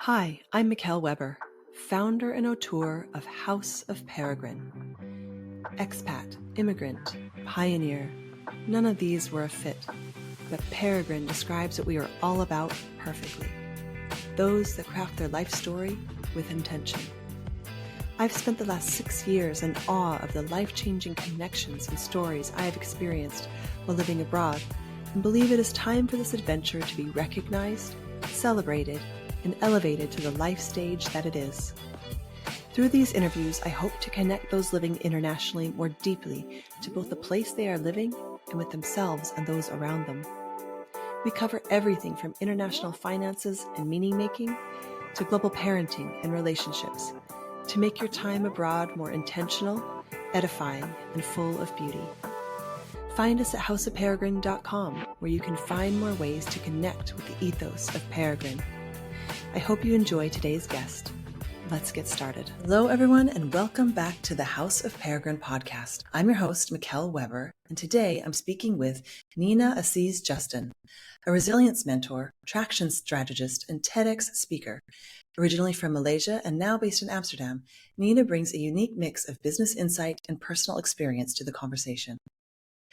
Hi, I'm Mikkel Weber, founder and auteur of House of Peregrine. Expat, immigrant, pioneer, none of these were a fit, but Peregrine describes what we are all about perfectly. Those that craft their life story with intention. I've spent the last 6 years in awe of the life-changing connections and stories I have experienced while living abroad, and believe it is time for this adventure to be recognized, celebrated, and elevated to the life stage that it is. Through these interviews, I hope to connect those living internationally more deeply to both the place they are living and with themselves and those around them. We cover everything from international finances and meaning-making to global parenting and relationships to make your time abroad more intentional, edifying, and full of beauty. Find us at houseofperegrine.com, where you can find more ways to connect with the ethos of Peregrine. I hope you enjoy today's guest. Let's get started. Hello, everyone, and welcome back to the House of Peregrine podcast. I'm your host, Mikkel Weber, and today I'm speaking with Nina Aziz Justin, a resilience mentor, traction strategist, and TEDx speaker. Originally from Malaysia and now based in Amsterdam, Nina brings a unique mix of business insight and personal experience to the conversation.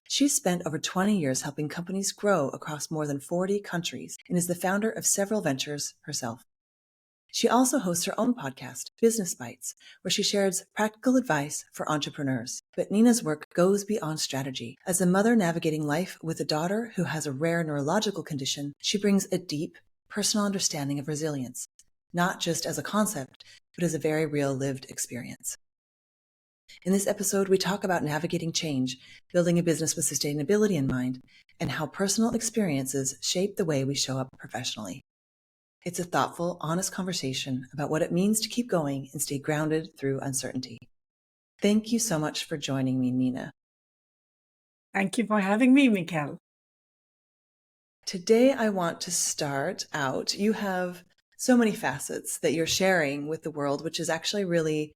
She's spent over 20 years helping companies grow across more than 40 countries and is the founder of several ventures herself. She also hosts her own podcast, Business Bites, where she shares practical advice for entrepreneurs. But Nina's work goes beyond strategy. As a mother navigating life with a daughter who has a rare neurological condition, she brings a deep, personal understanding of resilience, not just as a concept, but as a very real lived experience. In this episode, we talk about navigating change, building a business with sustainability in mind, and how personal experiences shape the way we show up professionally. It's a thoughtful, honest conversation about what it means to keep going and stay grounded through uncertainty. Thank you so much for joining me, Nina. Thank you for having me, Mikkel. Today, I want to start out. You have so many facets that you're sharing with the world, which is actually really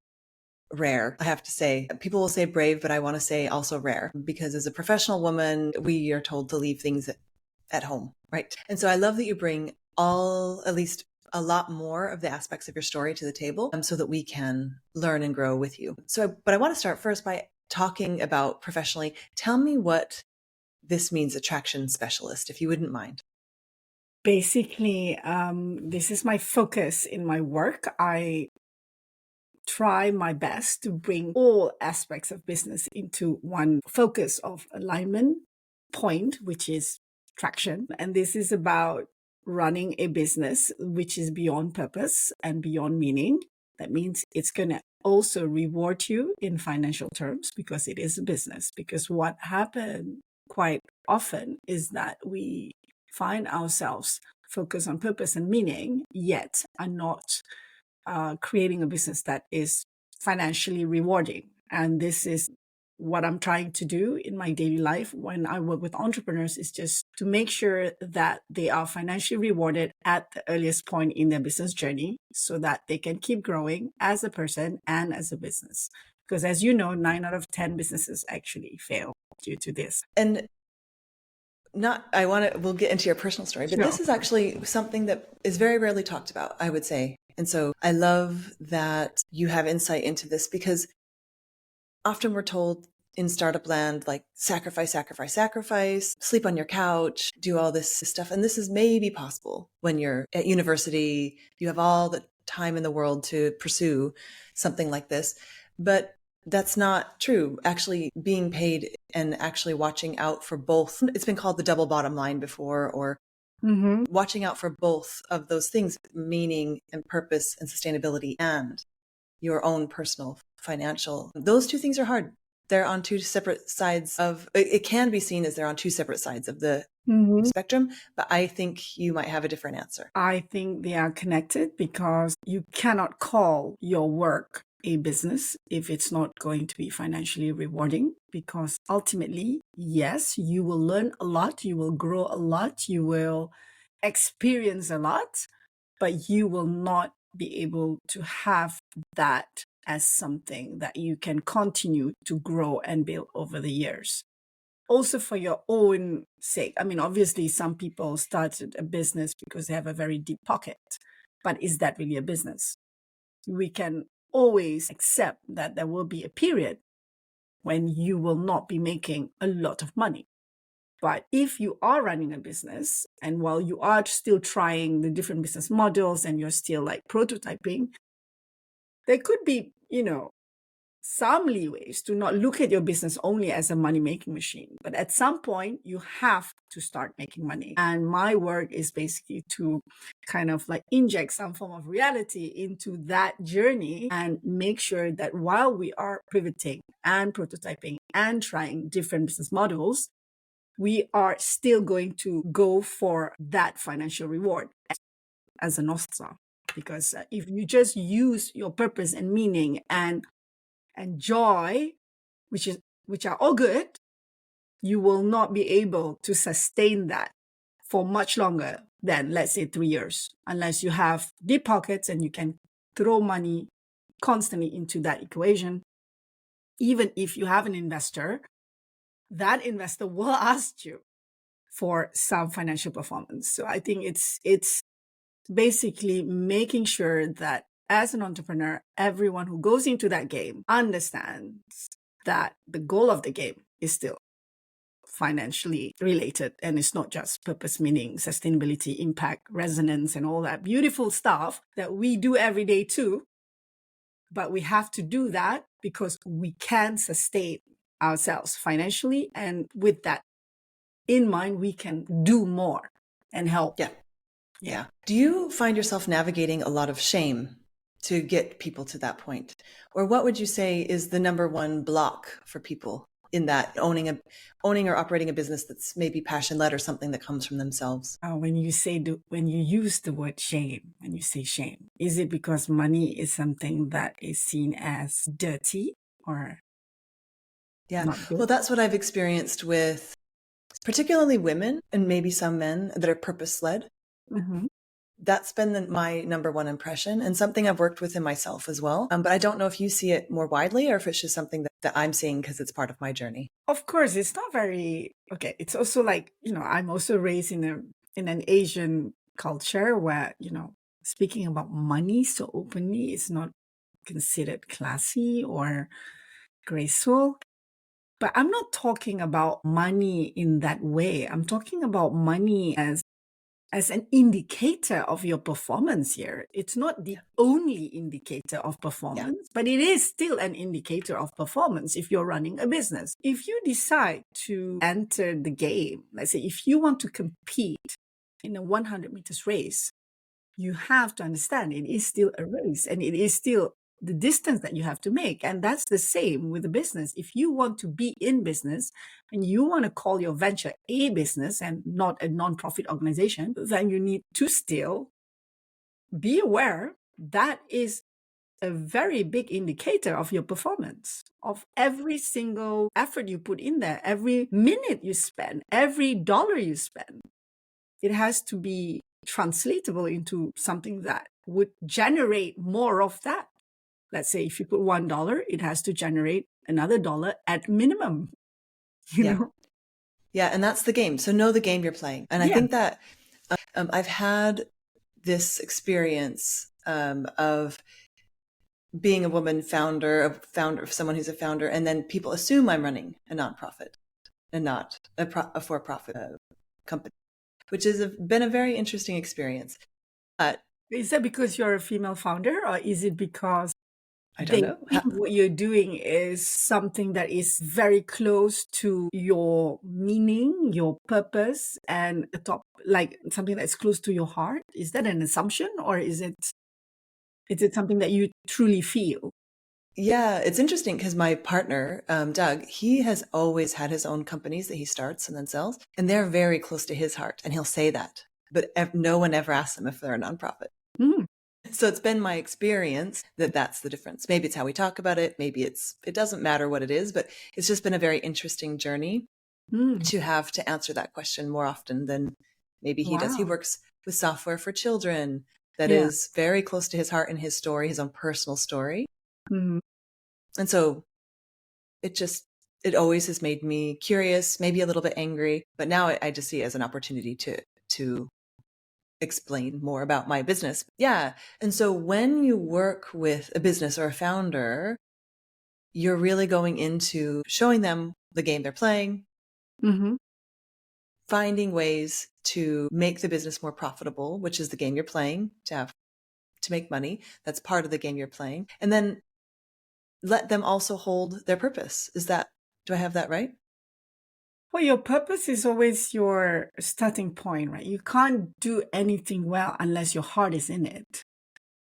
rare, I have to say. People will say brave, but I want to say also rare, because as a professional woman, we are told to leave things at home, right? And so I love that you bring at least a lot more of the aspects of your story to the table so that we can learn and grow with you. But I want to start first by talking about professionally. Tell me what this means, attraction specialist, if you wouldn't mind. Basically, this is my focus in my work. I try my best to bring all aspects of business into one focus of alignment point, which is traction. And this is about running a business which is beyond purpose and beyond meaning. That means it's going to also reward you in financial terms because it is a business. Because what happens quite often is that we find ourselves focused on purpose and meaning, yet are not creating a business that is financially rewarding. And this is what I'm trying to do in my daily life when I work with entrepreneurs, is just to make sure that they are financially rewarded at the earliest point in their business journey so that they can keep growing as a person and as a business. Because as you know, 9 out of 10 businesses actually fail due to this. And we'll get into your personal story, but Sure. This is actually something that is very rarely talked about, I would say. And so I love that you have insight into this, because often we're told in startup land, like sacrifice, sleep on your couch, do all this stuff. And this is maybe possible when you're at university, you have all the time in the world to pursue something like this. But that's not true. Actually being paid and actually watching out for both. It's been called the double bottom line before, or watching out for both of those things, meaning and purpose and sustainability and your own personal financial. Those two things are hard. They're on two separate sides of, it can be seen as they're on two separate sides of the spectrum, but I think you might have a different answer. I think they are connected because you cannot call your work a business if it's not going to be financially rewarding, because ultimately, yes, you will learn a lot, you will grow a lot, you will experience a lot, but you will not be able to have that as something that you can continue to grow and build over the years. Also for your own sake. I mean, obviously, some people started a business because they have a very deep pocket. But is that really a business? We can always accept that there will be a period when you will not be making a lot of money. But if you are running a business and while you are still trying the different business models and you're still like prototyping, there could be, some leeways to not look at your business only as a money-making machine. But at some point, you have to start making money. And my work is basically to kind of like inject some form of reality into that journey and make sure that while we are pivoting and prototyping and trying different business models, we are still going to go for that financial reward as a North Star. Because if you just use your purpose and meaning and joy, which are all good, you will not be able to sustain that for much longer than, let's say, 3 years, unless you have deep pockets and you can throw money constantly into that equation. Even if you have an investor, that investor will ask you for some financial performance. So I think it's basically making sure that as an entrepreneur, everyone who goes into that game understands that the goal of the game is still financially related, and it's not just purpose, meaning, sustainability, impact, resonance, and all that beautiful stuff that we do every day too. But we have to do that because we can sustain ourselves financially, and with that in mind, we can do more and help. Yeah. Do you find yourself navigating a lot of shame to get people to that point? Or what would you say is the number one block for people in that owning or operating a business that's maybe passion-led or something that comes from themselves? When you use the word shame, when you say shame, is it because money is something that is seen as dirty or not good? Well, that's what I've experienced with particularly women and maybe some men that are purpose-led. Mm-hmm. That's been my number one impression, and something I've worked with in myself as well. But I don't know if you see it more widely or if it's just something that I'm seeing because it's part of my journey. Of course, it's not very, okay. It's also like, I'm also raised in an Asian culture where, speaking about money so openly is not considered classy or graceful. But I'm not talking about money in that way. I'm talking about money as an indicator of your performance here. It's not the only indicator of performance, but it is still an indicator of performance if you're running a business. If you decide to enter the game, let's say if you want to compete in a 100 meters race, you have to understand it is still a race and it is still the distance that you have to make. And that's the same with the business. If you want to be in business and you want to call your venture a business and not a non-profit organization, then you need to still be aware that is a very big indicator of your performance, of every single effort you put in there, every minute you spend, every dollar you spend. It has to be translatable into something that would generate more of that. Let's say if you put $1, it has to generate another dollar at minimum. You know? Yeah, and that's the game. So know the game you're playing. And I think that I've had this experience of being a woman founder of someone who's a founder, and then people assume I'm running a nonprofit and not a for-profit company, which has been a very interesting experience. Is that because you're a female founder, or is it because I don't know. What you're doing is something that is very close to your meaning, your purpose, and like something that's close to your heart? Is that an assumption, or is it something that you truly feel? Yeah, it's interesting because my partner, Doug, he has always had his own companies that he starts and then sells, and they're very close to his heart, and he'll say that, but no one ever asks him if they're a nonprofit. Mm. So it's been my experience that that's the difference. Maybe it's how we talk about it. Maybe it doesn't matter what it is, but it's just been a very interesting journey to have to answer that question more often than maybe he does. He works with software for children that is very close to his heart and his story, his own personal story. Mm-hmm. And so it always has made me curious, maybe a little bit angry, but now I just see it as an opportunity to explain more about my business. Yeah. And so when you work with a business or a founder, you're really going into showing them the game they're playing, finding ways to make the business more profitable, which is the game you're playing, to make money. That's part of the game you're playing. And then let them also hold their purpose. Do I have that right? Well, your purpose is always your starting point, right? You can't do anything well unless your heart is in it,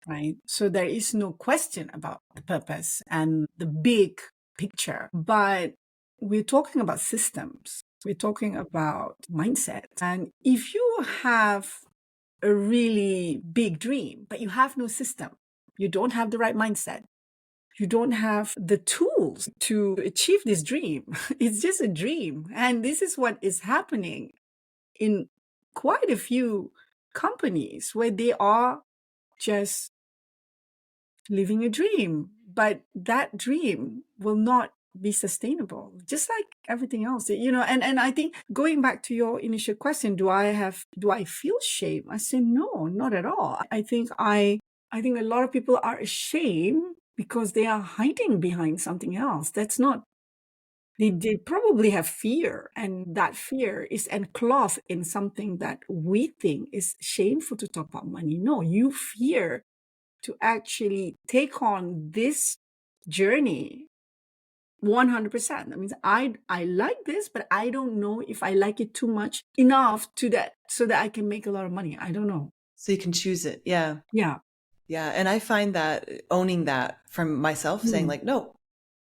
right? So there is no question about the purpose and the big picture. But we're talking about systems. We're talking about mindset. And if you have a really big dream, but you have no system, you don't have the right mindset, you don't have the tools to achieve this dream. It's just a dream. And this is what is happening in quite a few companies where they are just living a dream, but that dream will not be sustainable, just like everything else, and I think going back to your initial question, do I feel shame? I say, no, not at all. I think a lot of people are ashamed because they are hiding behind something else. That's not, they probably have fear, and that fear is enclosed in something that we think is shameful to talk about money. No, you fear to actually take on this journey 100%. That means I like this, but I don't know if I like it too much enough so that I can make a lot of money. I don't know. So you can choose it. Yeah. Yeah. Yeah. And I find that owning that from myself, saying like, no,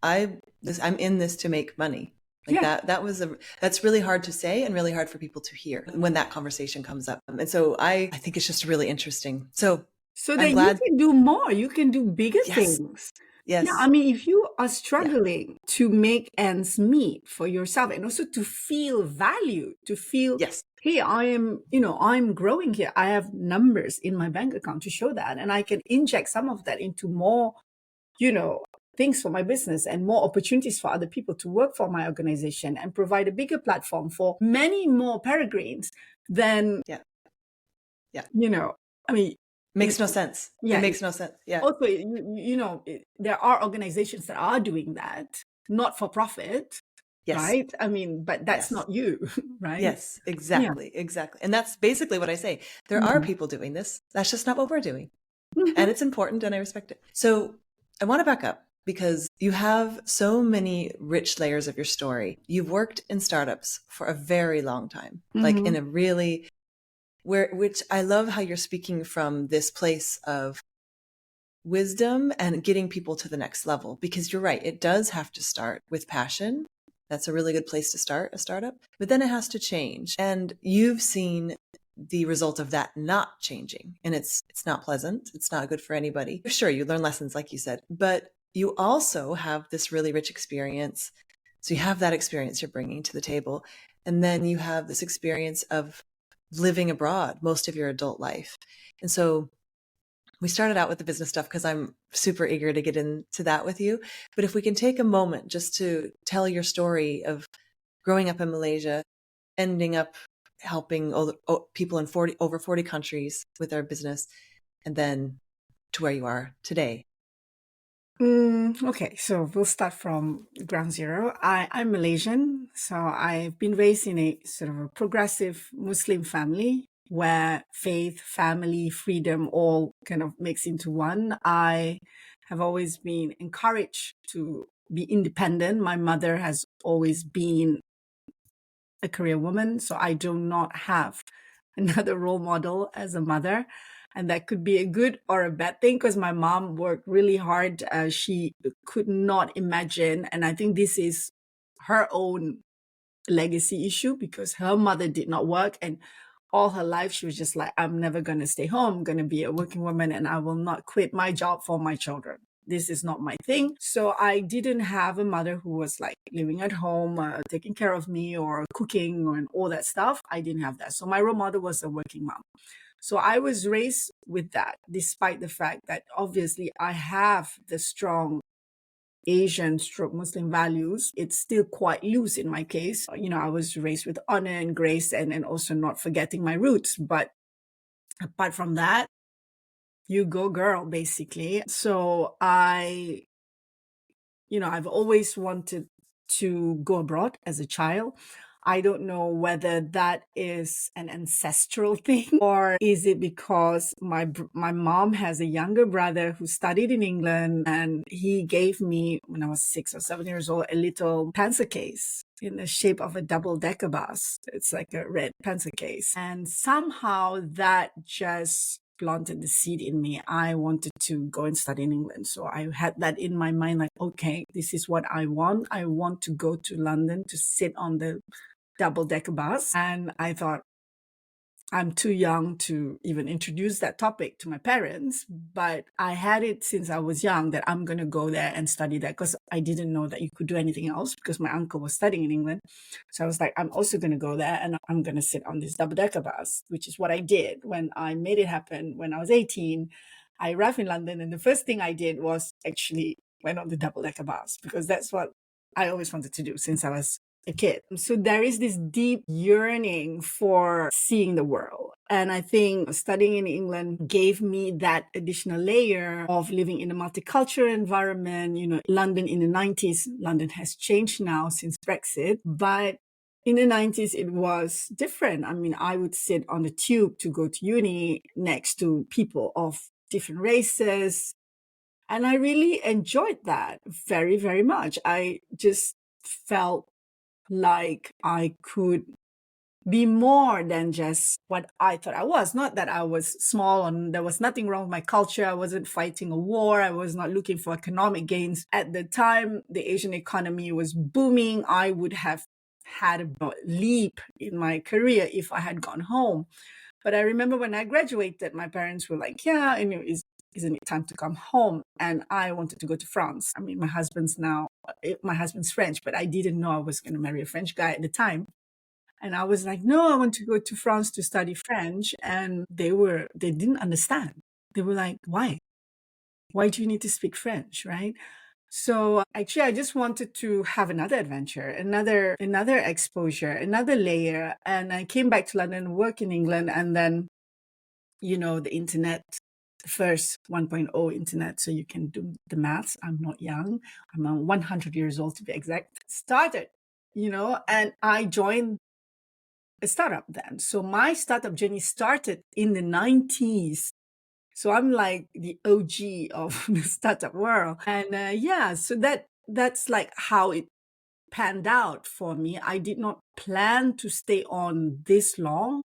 I'm in this to make money. Like that's really hard to say and really hard for people to hear when that conversation comes up. And so I think it's just really interesting. So that you can do more, you can do bigger things. Yes. Yeah, I mean, if you are struggling to make ends meet for yourself and also to feel valued, to feel, hey, I'm growing here. I have numbers in my bank account to show that. And I can inject some of that into more, things for my business and more opportunities for other people to work for my organization and provide a bigger platform for many more peregrines, then, I mean, makes no sense. Yeah, it makes no sense. Yeah. Also, there are organizations that are doing that, not for profit, right? I mean, but that's not you, right? Yes, exactly. Yeah. Exactly. And that's basically what I say. There are people doing this. That's just not what we're doing. And it's important and I respect it. So I want to back up because you have so many rich layers of your story. You've worked in startups for a very long time, like in a really... which I love how you're speaking from this place of wisdom and getting people to the next level, because you're right. It does have to start with passion. That's a really good place to start a startup, but then it has to change. And you've seen the result of that not changing, and it's not pleasant. It's not good for anybody. Sure, you learn lessons, like you said, but you also have this really rich experience. So you have that experience you're bringing to the table. And then you have this experience of living abroad most of your adult life. And so we started out with the business stuff because I'm super eager to get into that with you. But if we can take a moment just to tell your story of growing up in Malaysia, ending up helping people in over 40 countries with our business, and then to where you are today. Okay, so we'll start from ground zero. I'm Malaysian, so I've been raised in a sort of a progressive Muslim family where faith, family, freedom all kind of mix into one. I have always been encouraged to be independent. My mother has always been a career woman, so I do not have another role model as a mother. And that could be a good or a bad thing because my mom worked really hard. She could not imagine. And I think this is her own legacy issue because her mother did not work. And all her life, she was just like, I'm never going to stay home. I'm going to be a working woman and I will not quit my job for my children. This is not my thing. So I didn't have a mother who was like living at home, taking care of me or cooking and all that stuff. I didn't have that. So my role model was a working mom. So I was raised with that, despite the fact that obviously I have the strong Asian stroke Muslim values. It's still quite loose in my case. I was raised with honor and grace and also not forgetting my roots. But Apart from that, you go girl, basically. So I've always wanted to go abroad as a child. I don't know whether that is an ancestral thing or is it because my mom has a younger brother who studied in England, and he gave me, when I was 6 or 7 years old, a little pencil case in the shape of a double-decker bus. It's like a red pencil case. And somehow that just planted the seed in me. I wanted to go and study in England. So I had that in my mind, like, okay, this is what I want. I want to go to London to sit on the double-decker bus. And I thought, I'm too young to even introduce that topic to my parents, but I had it since I was young that I'm going to go there and study that, because I didn't know that you could do anything else because my uncle was studying in England. So I was like, I'm also going to go there and I'm going to sit on this double-decker bus, which is what I did when I made it happen. When I was 18, I arrived in London, and the first thing I did was actually went on the double-decker bus, because that's what I always wanted to do since I was a kid. So there is this deep yearning for seeing the world. And I think studying in England gave me that additional layer of living in a multicultural environment. London in the 90s, London has changed now since Brexit, but in the 90s, it was different. I mean, I would sit on the tube to go to uni next to people of different races. And I really enjoyed that very, very much. I just felt like I could be more than just what I thought I was. Not that I was small and there was nothing wrong with my culture. I wasn't fighting a war. I was not looking for economic gains. At the time, the Asian economy was booming. I would have had a leap in my career if I had gone home. But I remember when I graduated, my parents were like, yeah, isn't it time to come home? And I wanted to go to France. I mean, my husband's French, but I didn't know I was going to marry a French guy at the time. And I was like, no, I want to go to France to study French. And they didn't understand. They were like, why? Why do you need to speak French, right? So actually, I just wanted to have another adventure, another exposure, another layer. And I came back to London, work in England, and then, the internet, the first 1.0 internet, so you can do the maths. I'm not young. I'm 100 years old to be exact. Started, and I joined a startup then. So my startup journey started in the 90s. So I'm like the OG of the startup world. And so that's like how it panned out for me. I did not plan to stay on this long,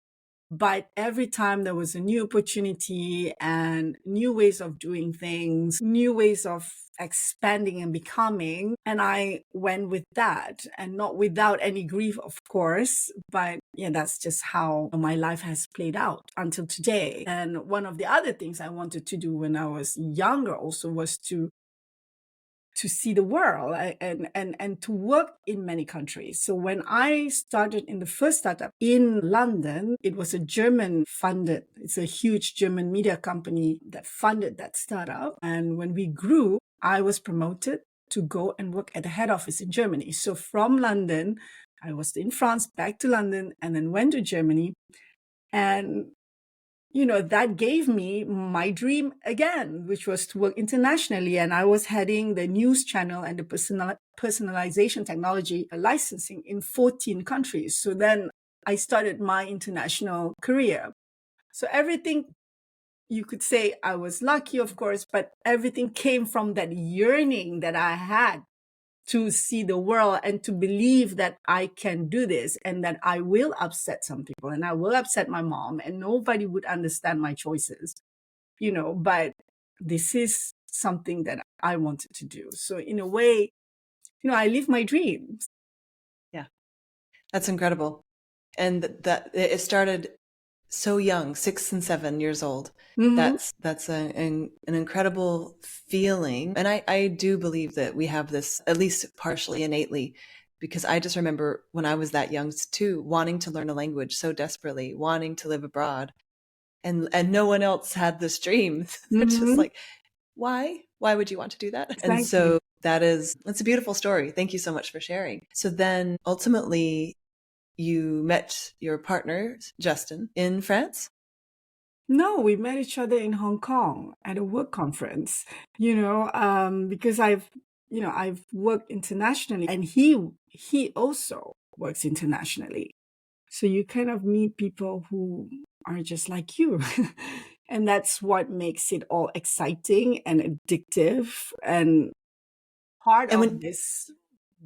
but every time there was a new opportunity and new ways of doing things, new ways of expanding and becoming, and I went with that, and not without any grief, of course, but yeah, that's just how my life has played out until today. And one of the other things I wanted to do when I was younger also was to see the world and to work in many countries. So when I started in the first startup in London, it was a it's a huge German media company that funded that startup. And when we grew, I was promoted to go and work at the head office in Germany. So from London, I was in France, back to London, and then went to Germany. And that gave me my dream again, which was to work internationally. And I was heading the news channel and the personalization technology licensing in 14 countries. So then I started my international career. So everything, you could say I was lucky, of course, but everything came from that yearning that I had to see the world and to believe that I can do this and that I will upset some people and I will upset my mom and nobody would understand my choices, but this is something that I wanted to do. So in a way, I live my dreams. Yeah, that's incredible. And that it started so young, 6 and 7 years old. Mm-hmm. That's an incredible feeling. And I do believe that we have this, at least partially innately, because I just remember when I was that young too, wanting to learn a language so desperately, wanting to live abroad. And no one else had this dream. It's just like, why would you want to do that? Exactly. And so it's a beautiful story. Thank you so much for sharing. So then ultimately you met your partner, Justin, in France? No, we met each other in Hong Kong at a work conference, because I've worked internationally and he also works internationally. So you kind of meet people who are just like you. And that's what makes it all exciting and addictive and part And of when this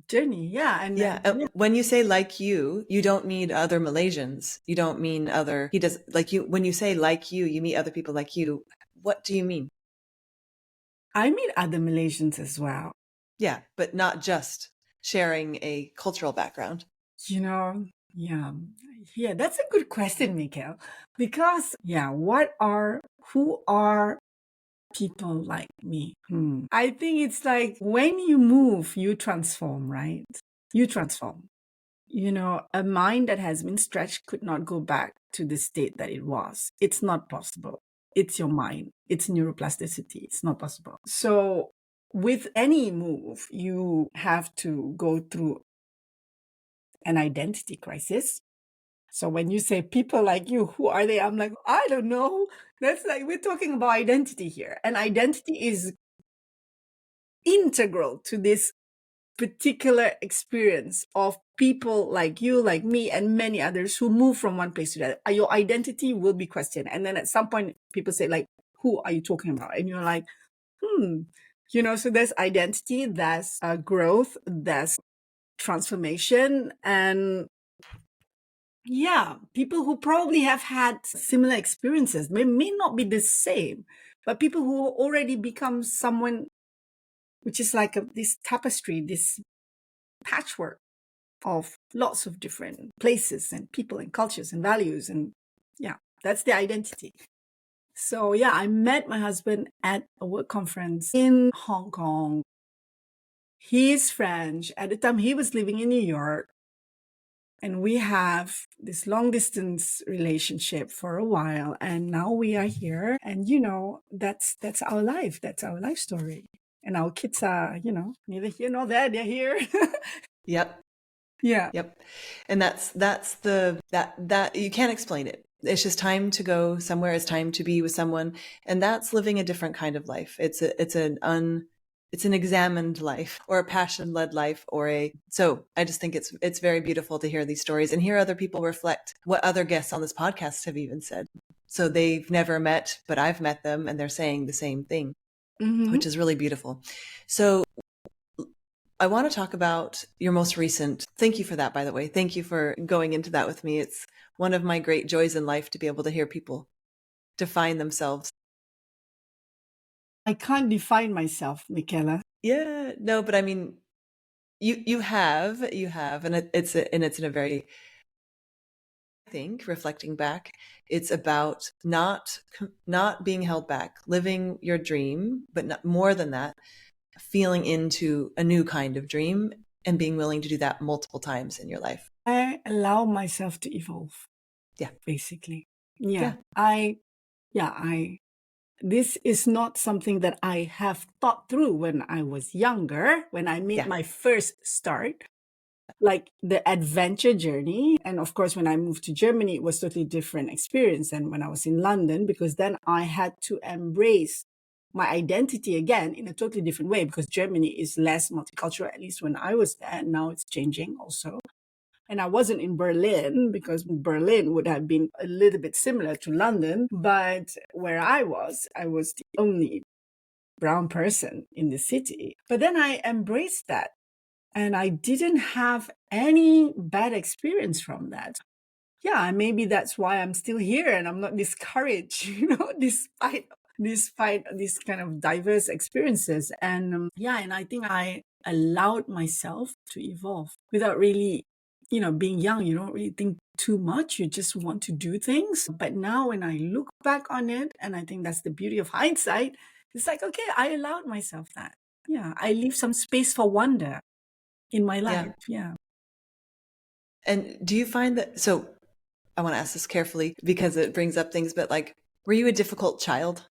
journey. Yeah. And yeah, then, yeah. when you say like you don't mean other Malaysians. You don't mean other. He does like you. When you say like you meet other people like you. What do you mean? I meet other Malaysians as well. Yeah, but not just sharing a cultural background. You know, yeah. Yeah, that's a good question, Mikhail. Because, yeah, who are people like me? I think it's like when you move, you transform, right? You transform. A mind that has been stretched could not go back to the state that it was. It's not possible. It's your mind. It's neuroplasticity. It's not possible. So with any move, you have to go through an identity crisis. So when you say people like you, who are they? I'm like, I don't know. That's like, we're talking about identity here. And identity is integral to this particular experience of people like you, like me, and many others who move from one place to the other. Your identity will be questioned. And then at some point, people say, like, who are you talking about? And you're like, so there's identity, there's growth, there's transformation. And yeah, people who probably have had similar experiences may not be the same, but people who already become someone, which is like this tapestry, this patchwork of lots of different places and people and cultures and values. And yeah, that's the identity. So yeah, I met my husband at a work conference in Hong Kong. He's French. At the time, he was living in New York. And we have this long distance relationship for a while. And now we are here. And, that's our life. That's our life story. And our kids are, neither here nor there. They're here. Yep. Yeah. Yep. And that's that you can't explain it. It's just time to go somewhere. It's time to be with someone. And that's living a different kind of life. It's an examined life or a passion led life so I just think it's very beautiful to hear these stories and hear other people reflect what other guests on this podcast have even said. So they've never met, but I've met them and they're saying the same thing, which is really beautiful. So I want to talk about your most recent. Thank you for that, by the way. Thank you for going into that with me. It's one of my great joys in life to be able to hear people define themselves. I can't define myself, Michaela. Yeah, no, but I mean, you have, and it's in a very, I think, reflecting back, it's about not being held back, living your dream, but not more than that, feeling into a new kind of dream and being willing to do that multiple times in your life. I allow myself to evolve. Yeah. Basically. Yeah. This is not something that I have thought through when I was younger, when I made my first start, like the adventure journey. And of course, when I moved to Germany, it was totally different experience than when I was in London, because then I had to embrace my identity again in a totally different way, because Germany is less multicultural, at least when I was there. And now it's changing also. And I wasn't in Berlin, because Berlin would have been a little bit similar to London. But where I was the only brown person in the city. But then I embraced that. And I didn't have any bad experience from that. Yeah, maybe that's why I'm still here and I'm not discouraged, despite these kind of diverse experiences. And and I think I allowed myself to evolve without really, being young, you don't really think too much. You just want to do things. But now when I look back on it, and I think that's the beauty of hindsight, it's like, okay, I allowed myself that. Yeah, I leave some space for wonder in my life. Yeah. And do you find that, so I want to ask this carefully because it brings up things, but like, were you a difficult child?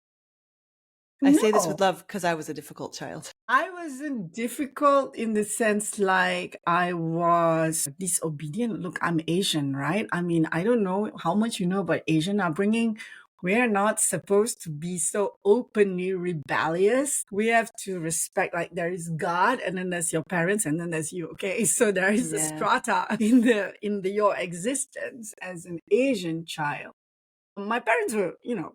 I say this with love because I was a difficult child. I wasn't difficult in the sense like I was disobedient. Look, I'm Asian, right? I mean, I don't know how much you know about Asian upbringing. We are not supposed to be so openly rebellious. We have to respect, like, there is God, and then there's your parents, and then there's you. Okay, so there is a strata in your existence as an Asian child. My parents were,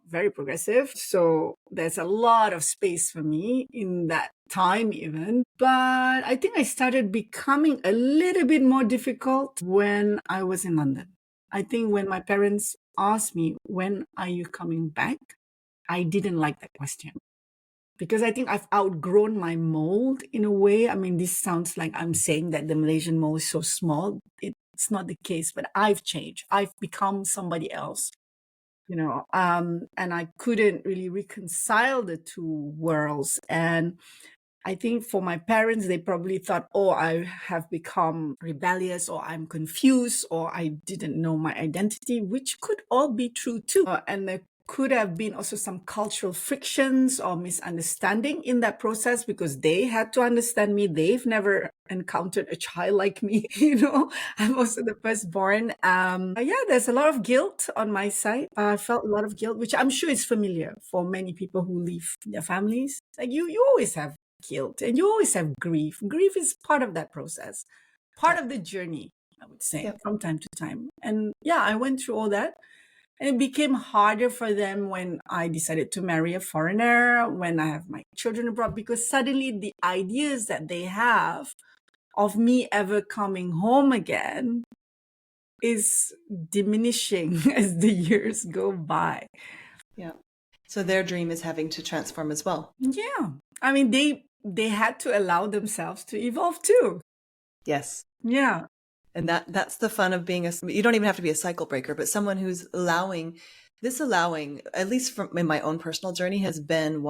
very progressive. So there's a lot of space for me in that time even. But I think I started becoming a little bit more difficult when I was in London. I think when my parents asked me, when are you coming back? I didn't like that question. Because I think I've outgrown my mold in a way. I mean, this sounds like I'm saying that the Malaysian mold is so small. It's not the case, but I've changed. I've become somebody else. And I couldn't really reconcile the two worlds. And I think for my parents, they probably thought, oh, I have become rebellious, or I'm confused, or I didn't know my identity, which could all be true too. And there could have been also some cultural frictions or misunderstanding in that process, because they had to understand me. They've never encountered a child like me. I'm also the firstborn. There's a lot of guilt on my side. I felt a lot of guilt, which I'm sure is familiar for many people who leave their families. Like you always have guilt, and you always have grief. Grief is part of that process, part of the journey, I would say, from time to time. And I went through all that. And it became harder for them when I decided to marry a foreigner, when I have my children abroad, because suddenly the ideas that they have of me ever coming home again is diminishing as the years go by. Yeah. So their dream is having to transform as well. Yeah. I mean, they had to allow themselves to evolve too. Yes. Yeah. And that's the fun of being you don't even have to be a cycle breaker, but someone who's allowing, at least in my own personal journey, has been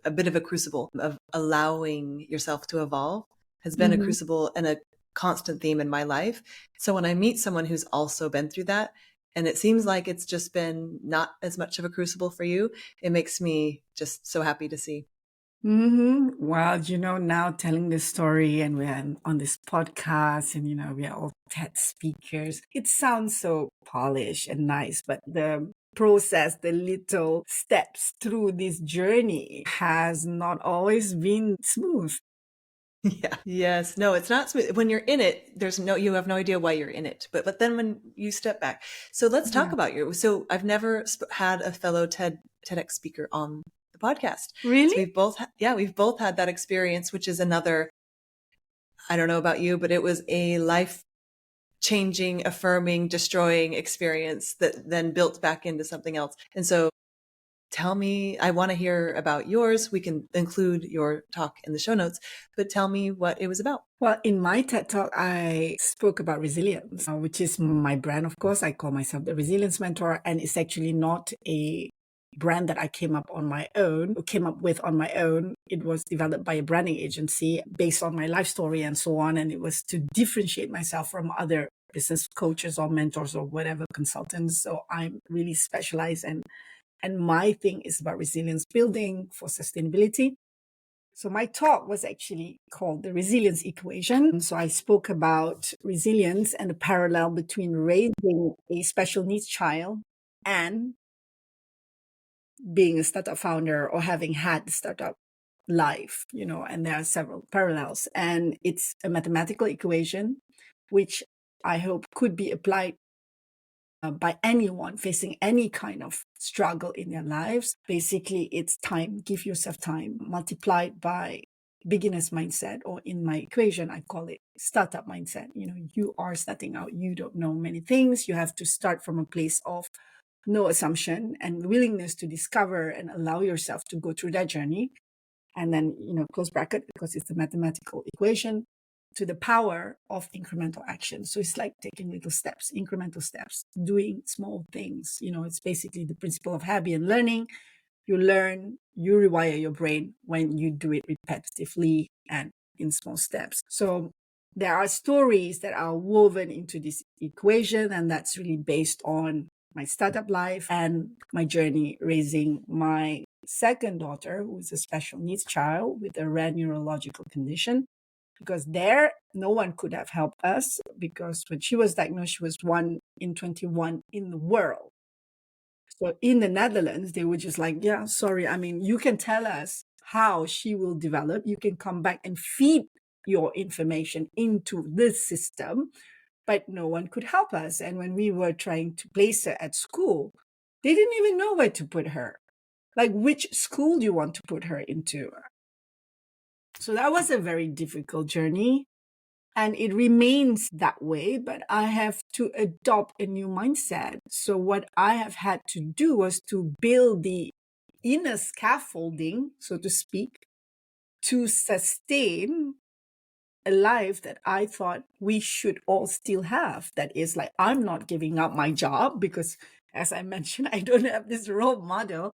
a bit of a crucible of allowing yourself to evolve, has been a crucible and a constant theme in my life. So when I meet someone who's also been through that, and it seems like it's just been not as much of a crucible for you, it makes me just so happy to see. Well, now telling this story, and we're on this podcast, and, we are all TED speakers. It sounds so polished and nice, but the process, the little steps through this journey has not always been smooth. Yeah. Yes. No, it's not smooth. When you're in it, you have no idea why you're in it. But then when you step back, so let's talk about so I've never had a fellow TEDx speaker on the podcast. Really? So we've both had that experience, which is another, I don't know about you, but it was a life changing, affirming, destroying experience that then built back into something else. And so tell me, I want to hear about yours. We can include your talk in the show notes, but tell me what it was about. Well, in my TED Talk, I spoke about resilience, which is my brand, of course. I call myself the Resilience Mentor, and it's actually not a brand that I came up with on my own. It was developed by a branding agency based on my life story and so on. And it was to differentiate myself from other business coaches or mentors or whatever consultants. So I'm really specialized, and my thing is about resilience building for sustainability. So my talk was actually called the resilience equation. So I spoke about resilience and the parallel between raising a special needs child and being a startup founder or having had the startup life, and there are several parallels. And it's a mathematical equation, which I hope could be applied by anyone facing any kind of struggle in their lives. Basically, it's time. Give yourself time, multiplied by beginner's mindset, or in my equation, I call it startup mindset. You are starting out. You don't know many things. You have to start from a place of no assumption and willingness to discover and allow yourself to go through that journey. And then, close bracket, because it's a mathematical equation, to the power of incremental action. So it's like taking little steps, incremental steps, doing small things. It's basically the principle of habit and learning. You learn, you rewire your brain when you do it repetitively and in small steps. So there are stories that are woven into this equation, and that's really based on my startup life and my journey raising my second daughter, who is a special needs child with a rare neurological condition. Because no one could have helped us, because when she was diagnosed, she was 1 in 21 in the world. So in the Netherlands, they were just like, yeah, sorry. I mean, you can tell us how she will develop. You can come back and feed your information into this system, but no one could help us. And when we were trying to place her at school, they didn't even know where to put her. Like, which school do you want to put her into? So that was a very difficult journey. And it remains that way, but I have to adopt a new mindset. So what I have had to do was to build the inner scaffolding, so to speak, to sustain a life that I thought we should all still have. That is like, I'm not giving up my job because, as I mentioned, I don't have this role model.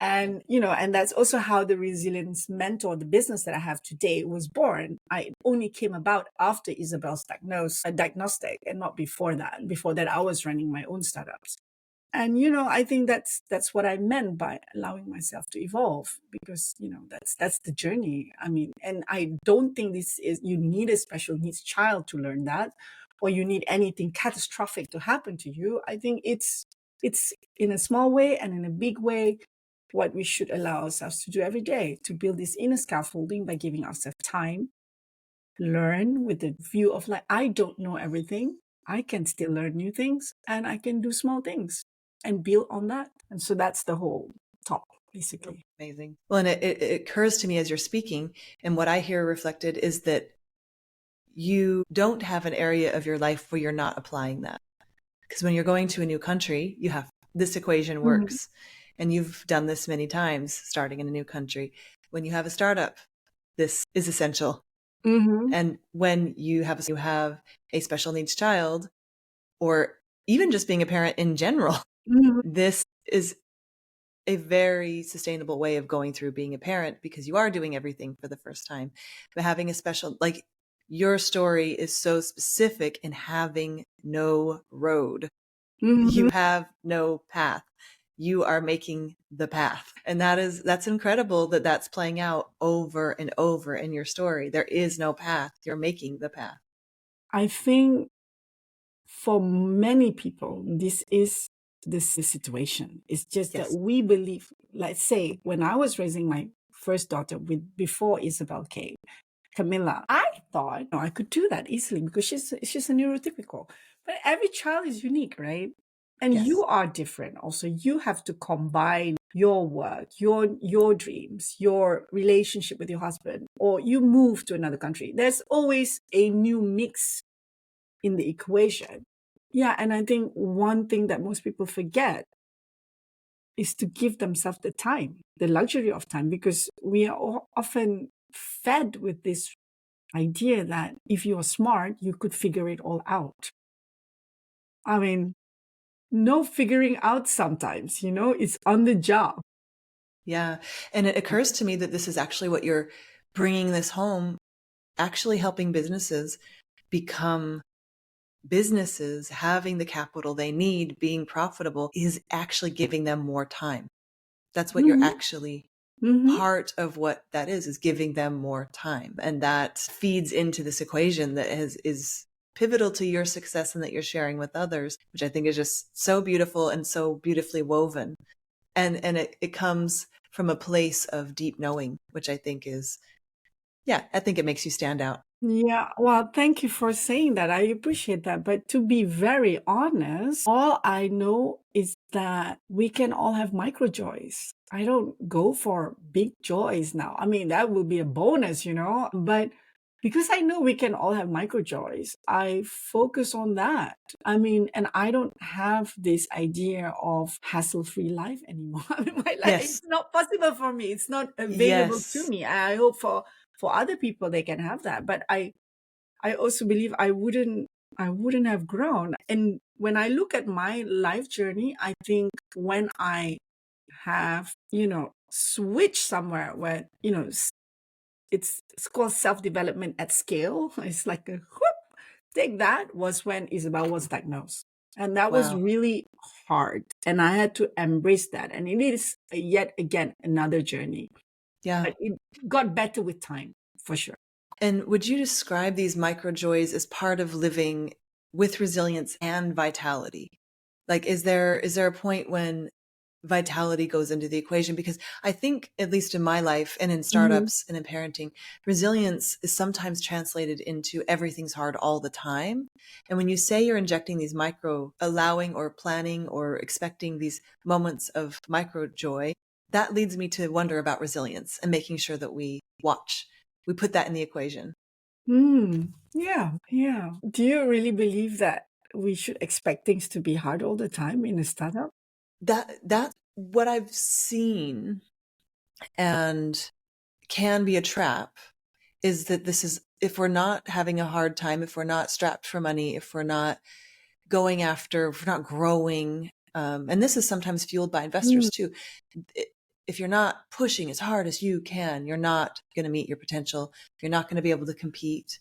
And, and that's also how the resilience mentor, the business that I have today, was born. I only came about after Isabel's diagnostic and not before that. Before that, I was running my own startups. And, I think that's what I meant by allowing myself to evolve, because, that's the journey. I mean, and I don't think you need a special needs child to learn that, or you need anything catastrophic to happen to you. I think it's in a small way and in a big way what we should allow ourselves to do every day, to build this inner scaffolding by giving ourselves time, learn with the view of like, I don't know everything. I can still learn new things, and I can do small things and build on that. And so that's the whole talk, basically. Amazing. Well, and it occurs to me as you're speaking, and what I hear reflected is that you don't have an area of your life where you're not applying that. Because when you're going to a new country, you have this equation works. And you've done this many times, starting in a new country. When you have a startup, this is essential. And when you have a special needs child, or even just being a parent in general, this is a very sustainable way of going through being a parent, because you are doing everything for the first time. But having a special, like your story is so specific in having no road. You have no path. You are making the path. And that's incredible that that's playing out over and over in your story. There is no path. You're making the path. I think for many people, this is the situation. It's just that we believe, let's say, when I was raising my first daughter before Isabel came, Camilla, I thought I could do that easily because she's a neurotypical. But every child is unique, right? And you are different. Also, you have to combine your work, your dreams, your relationship with your husband, or you move to another country. There's always a new mix in the equation. Yeah, and I think one thing that most people forget is to give themselves the time, the luxury of time, because we are often fed with this idea that if you are smart, you could figure it all out. I mean, no figuring out sometimes, it's on the job. Yeah. And it occurs to me that this is actually what you're bringing this home, actually helping businesses become businesses, having the capital they need, being profitable, is actually giving them more time. That's what you're actually, part of what that is giving them more time. And that feeds into this equation that is pivotal to your success and that you're sharing with others, which I think is just so beautiful and so beautifully woven. And it comes from a place of deep knowing, which I think is, I think it makes you stand out. Yeah, well, thank you for saying that. I appreciate that. But to be very honest, all I know is that we can all have micro joys. I don't go for big joys now. I mean, that would be a bonus, but because I know we can all have micro joys, I focus on that. I mean, and I don't have this idea of hassle-free life anymore. I mean, my life is not possible for me. It's not available to me. I hope for other people they can have that, but I also believe I wouldn't have grown. And when I look at my life journey, I think when I have switched somewhere where it's called self-development at scale, it's like a whoop, take that, was when Isabel was diagnosed. And that was really hard, and I had to embrace that. And it is yet again another journey. But it got better with time, for sure. And would you describe these micro joys as part of living with resilience and vitality? Like, is there a point when vitality goes into the equation, because I think, at least in my life and in Mhm. startups and in parenting, resilience is sometimes translated into everything's hard all the time. And when you say you're injecting these micro, allowing or planning or expecting these moments of micro joy, that leads me to wonder about resilience and making sure that we put that in the equation. Yeah, yeah. Do you really believe that we should expect things to be hard all the time in a startup? That's what I've seen, and can be a trap, is that if we're not having a hard time, if we're not strapped for money, if we're not if we're not growing, and this is sometimes fueled by investors Mm, too. If you're not pushing as hard as you can, you're not going to meet your potential. You're not going to be able to compete.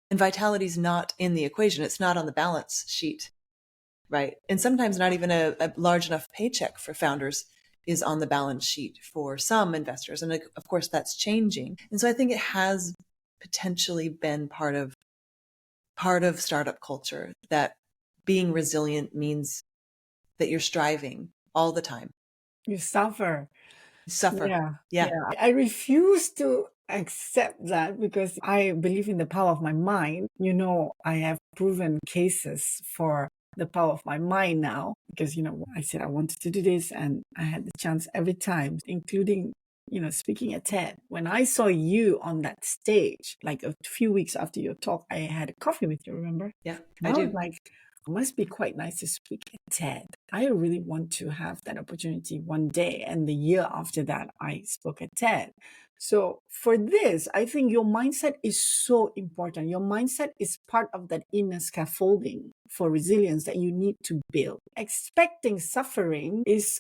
And vitality is not in the equation. It's not on the balance sheet, right? And sometimes not even a large enough paycheck for founders is on the balance sheet for some investors. And of course, that's changing. And so I think it has potentially been part of startup culture that being resilient means that you're striving all the time. you suffer. Suffer. Yeah, Yeah. yeah. I refuse to accept that because I believe in the power of my mind. I have proven cases for the power of my mind now because, I said I wanted to do this and I had the chance every time, including, speaking at TED. When I saw you on that stage, like a few weeks after your talk, I had a coffee with you, remember? Yeah, And I I was do. like, it must be quite nice to speak at TED. I really want to have that opportunity one day. And the year after that, I spoke at TED. So for this, I think your mindset is so important. Your mindset is part of that inner scaffolding for resilience that you need to build. Expecting suffering is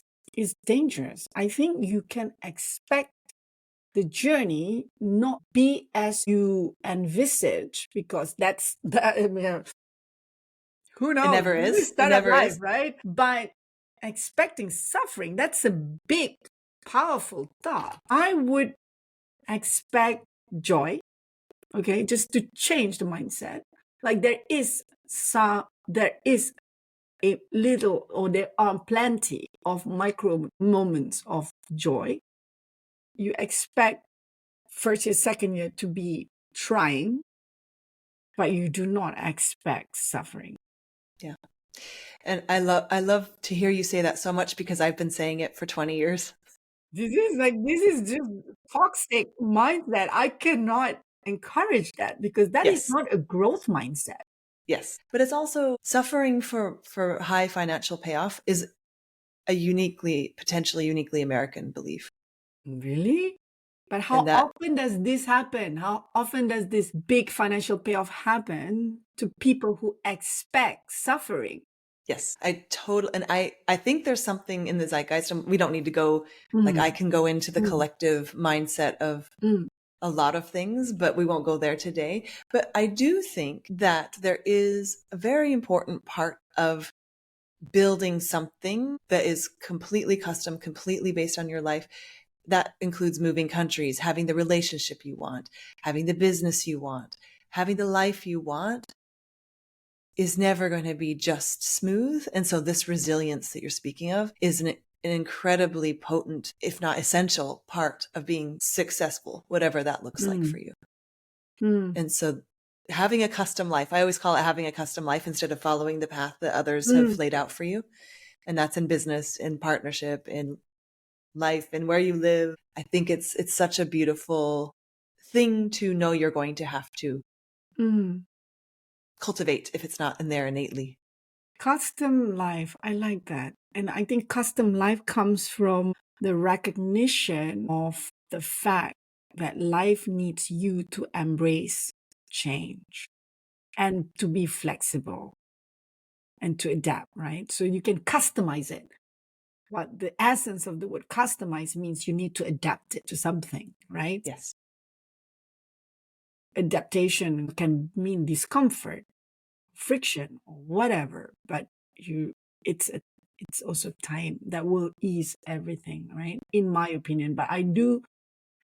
dangerous. I think you can expect the journey not be as you envisage because that's who It knows? never This is is. It startup never life, is. right? But expecting suffering, that's a big, powerful thought. I would expect joy, okay, just to change the mindset. Like there is a little, or there are plenty of micro moments of joy. You expect first year, second year to be trying, but you do not expect suffering. Yeah. And I love to hear you say that so much, because I've been saying it for 20 years. This is just toxic mindset. I cannot encourage that because that is Yes. not a growth mindset. Yes. But it's also suffering for high financial payoff is a potentially uniquely American belief. Really? But And how that, often does this happen? How often does this big financial payoff happen to people who expect suffering? yes, I think there's something in the zeitgeist, and we don't need to go, like, I can go into the Mm, collective mindset of mm, a lot of things, but we won't go there today. But I do think that there is a very important part of building something that is completely custom, completely based on your life. That includes moving countries, having the relationship you want, having the business you want, having the life you want, is never going to be just smooth. And so this resilience that you're speaking of is an incredibly potent, if not essential, part of being successful, whatever that looks like for you. mm, And so having a custom life, I always call it having a custom life instead of following the path that others have laid out for you. And that's in business, in partnership, in life, and where you live. I think it's such a beautiful thing to know you're going to have to mm. cultivate if it's not in there innately. Custom life, I like that. And I think custom life comes from the recognition of the fact that life needs you to embrace change and to be flexible and to adapt, right? So you can customize it. What the essence of the word customize means you need to adapt it to something, right? Yes. Adaptation can mean discomfort, friction, or whatever, but it's also time that will ease everything, right? In my opinion. But I do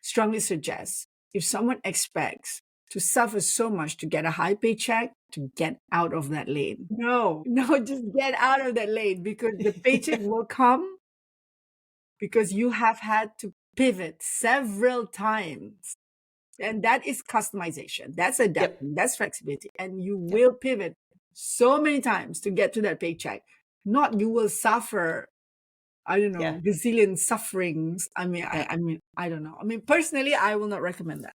strongly suggest if someone expects to suffer so much to get a high paycheck, to get out of that lane. No, just get out of that lane because the paycheck will come because you have had to pivot several times. And that is customization. That's adapting. That's flexibility. And you will pivot so many times to get to that paycheck. Not you will suffer, I don't know, gazillion sufferings. I mean, I don't know. I mean, personally, I will not recommend that.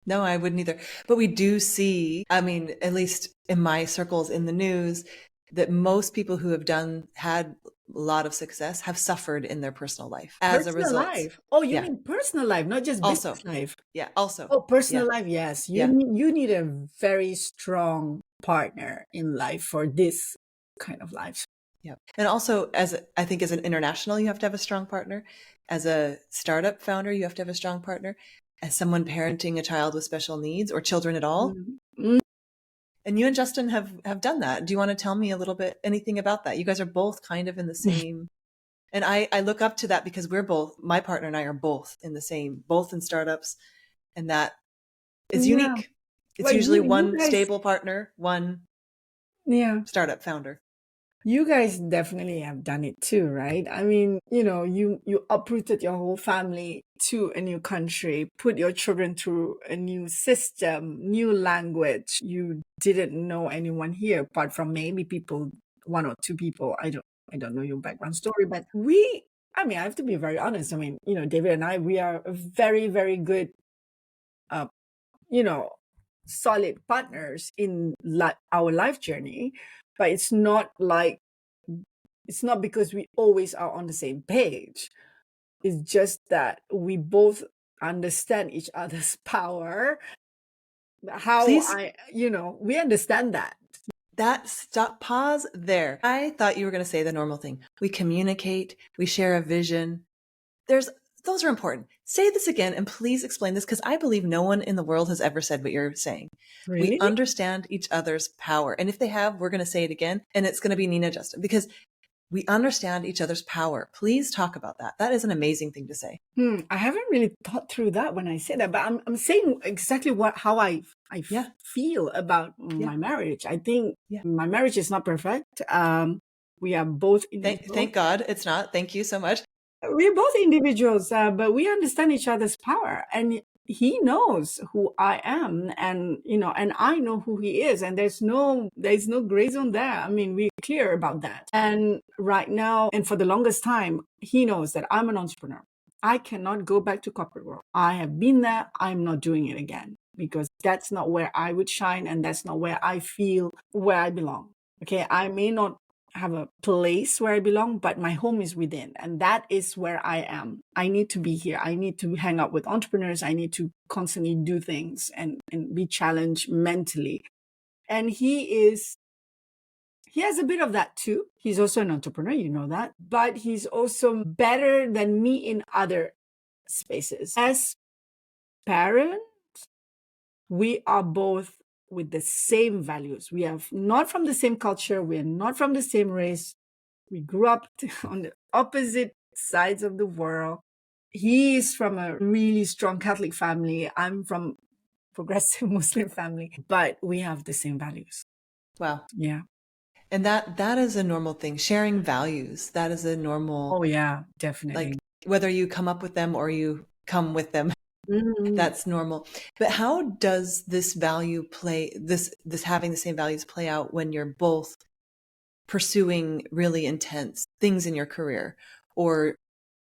No, I wouldn't either. But we do see, I mean, at least in my circles in the news, that most people who have had a lot of success have suffered in their personal life as a result. Life. Oh, you mean personal life, not just business life. Yeah, also. Oh, personal life, yes. You need a very strong partner in life for this kind of life. Yeah. And also, I think as an international, you have to have a strong partner. As a startup founder, you have to have a strong partner. As someone parenting a child with special needs or children at all. Mm-hmm. And you and Justin have done that. Do you want to tell me a little bit, anything about that? You guys are both kind of in the same. And I look up to that because my partner and I are both in the same, both in startups. And that is unique. It's usually one stable partner, one startup founder. You guys definitely have done it too, right? I mean, you uprooted your whole family to a new country, put your children through a new system, new language. You didn't know anyone here apart from maybe one or two people. I don't know your background story, but I have to be very honest. I mean, David and I, we are very, very good, solid partners in our life journey. But it's not because we always are on the same page. It's just that we both understand each other's power. We understand that. Pause there. I thought you were going to say the normal thing. We communicate, we share a vision. Those are important. Say this again and please explain this because I believe no one in the world has ever said what you're saying. Really? We understand each other's power. And if they have, we're going to say it again. And it's going to be Nina Justin because we understand each other's power. Please talk about that. That is an amazing thing to say. I haven't really thought through that when I say that, but I'm saying exactly how I feel about my marriage. I think my marriage is not perfect. We are both individuals. Thank God it's not. Thank you so much. We're both individuals, but we understand each other's power, and he knows who I am, and and I know who he is, and there's no gray zone there. I mean, we're clear about that. And right now, and for the longest time, he knows that I'm an entrepreneur. I cannot go back to corporate world. I have been there. I'm not doing it again because that's not where I would shine, and that's not where I feel where I belong. Okay, I may not have a place where I belong, but my home is within. And that is where I am. I need to be here. I need to hang out with entrepreneurs. I need to constantly do things and be challenged mentally. And he has a bit of that too. He's also an entrepreneur, you know that, but he's also better than me in other spaces. As parents, we are both with the same values. We are not from the same culture. We are not from the same race. We grew up on the opposite sides of the world. He is from a really strong Catholic family. I'm from progressive Muslim family, but we have the same values. Wow. Yeah. And that is a normal thing. Sharing values, that is a normal. Oh yeah, definitely. Like whether you come up with them or you come with them. Mm-hmm. That's normal. But how does this value this having the same values play out when you're both pursuing really intense things in your career? Or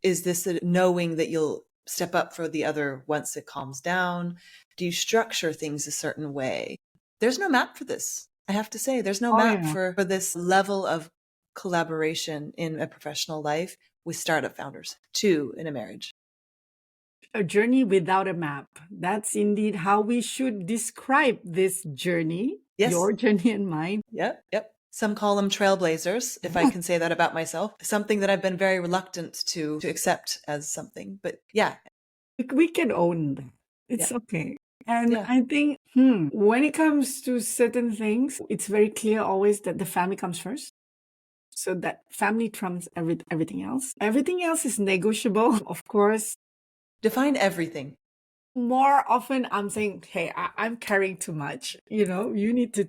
is this a knowing that you'll step up for the other once it calms down? Do you structure things a certain way? There's no map for this. I have to say, there's no map for this level of collaboration in a professional life with startup founders, too, in a marriage. A journey without a map. That's indeed how we should describe this journey. Yes. Your journey and mine. Yep. Some call them trailblazers, if I can say that about myself. Something that I've been very reluctant to accept as something. But yeah. We can own that. It's okay. And I think when it comes to certain things, it's very clear always that the family comes first. So that family trumps everything else. Everything else is negotiable, of course. Define everything. more often I'm saying, hey, I'm carrying too much, you need to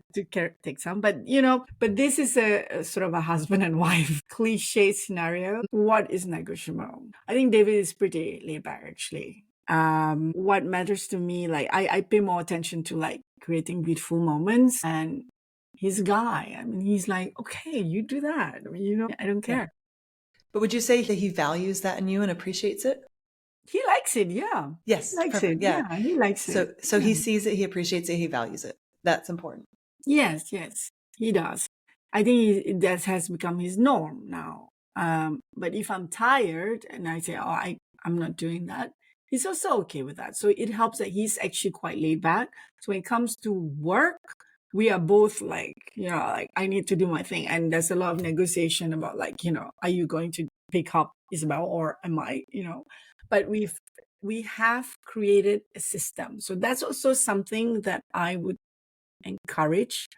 take some, but this is a sort of a husband and wife cliche scenario. What is negotiable? I think David is pretty laid back, actually. What matters to me, like I pay more attention to like creating beautiful moments, and he's a guy. I mean, he's like, okay, you do that. I mean, I don't care. But would you say that he values that in you and appreciates it? He likes it, yeah. Yes, He likes perfect. it, yeah. He likes it. So Yeah. he sees it, he appreciates it, he values it. That's important. Yes, he does. I think that has become his norm now. But if I'm tired and I say, oh, I'm not doing that, he's also okay with that. So it helps that he's actually quite laid back. So when it comes to work, we are both like, like I need to do my thing. And there's a lot of negotiation about like, are you going to pick up Isabel or am I, but we have created a system. So that's also something that I would encourage